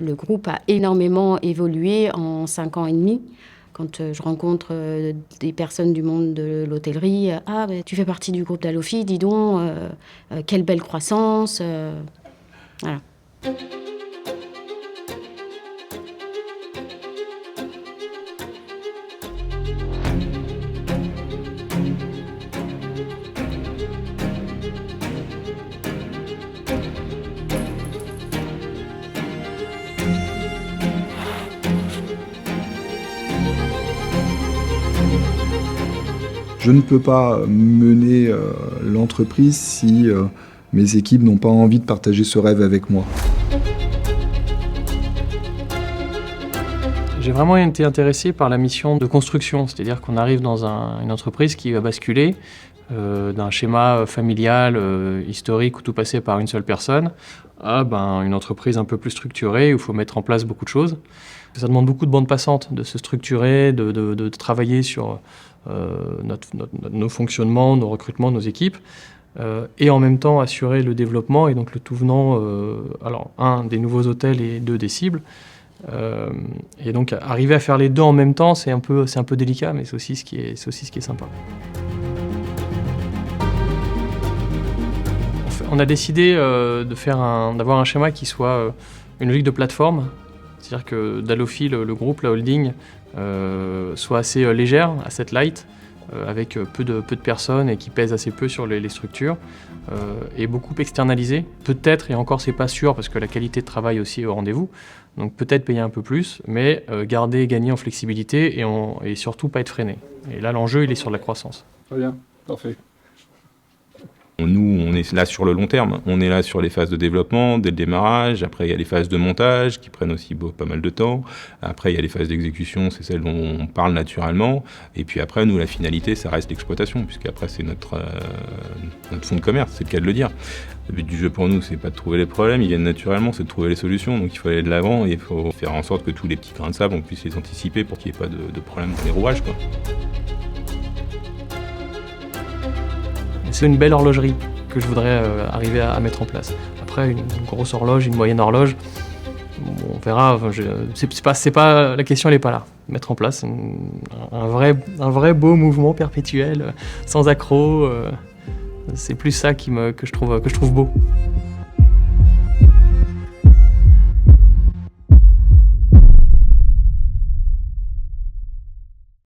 Le groupe a énormément évolué en 5 ans et demi. Quand je rencontre des personnes du monde de l'hôtellerie, « Ah, tu fais partie du groupe d'Alofi, dis donc, quelle belle croissance !» Voilà. Je ne peux pas mener l'entreprise si mes équipes n'ont pas envie de partager ce rêve avec moi. J'ai vraiment été intéressé par la mission de construction, c'est-à-dire qu'on arrive dans une entreprise qui va basculer d'un schéma familial, historique, où tout passait par une seule personne, à une entreprise un peu plus structurée, où il faut mettre en place beaucoup de choses. Ça demande beaucoup de bande passante, de se structurer, de travailler sur nos fonctionnements, nos recrutements, nos équipes, et en même temps assurer le développement, et donc le tout venant, des nouveaux hôtels et 2 des cibles. Et donc arriver à faire les 2 en même temps, c'est un peu délicat, mais c'est aussi ce qui est sympa. On a décidé d'avoir un schéma qui soit une logique de plateforme, c'est-à-dire que d'Alofi, le groupe, la holding, soit assez légère, asset light, avec peu de personnes et qui pèse assez peu sur les structures, et beaucoup externalisé. Peut-être, et encore c'est pas sûr parce que la qualité de travail aussi est au rendez-vous, donc peut-être payer un peu plus, mais gagner en flexibilité et surtout pas être freiné. Et là l'enjeu il est sur la croissance. Très bien, parfait. Nous, on est là sur le long terme. On est là sur les phases de développement, dès le démarrage. Après, il y a les phases de montage qui prennent aussi pas mal de temps. Après, il y a les phases d'exécution, c'est celles dont on parle naturellement. Et puis après, nous, la finalité, ça reste l'exploitation, puisqu'après, c'est notre fonds de commerce, c'est le cas de le dire. Le but du jeu pour nous, c'est pas de trouver les problèmes, ils viennent naturellement, c'est de trouver les solutions. Donc il faut aller de l'avant et il faut faire en sorte que tous les petits grains de sable, on puisse les anticiper pour qu'il n'y ait pas de problème dans les rouages, quoi. C'est une belle horlogerie que je voudrais arriver à mettre en place. Après, une grosse horloge, une moyenne horloge, on verra. C'est pas la question, elle n'est pas là. Mettre en place un vrai beau mouvement perpétuel, sans accroc, c'est plus ça que je trouve beau.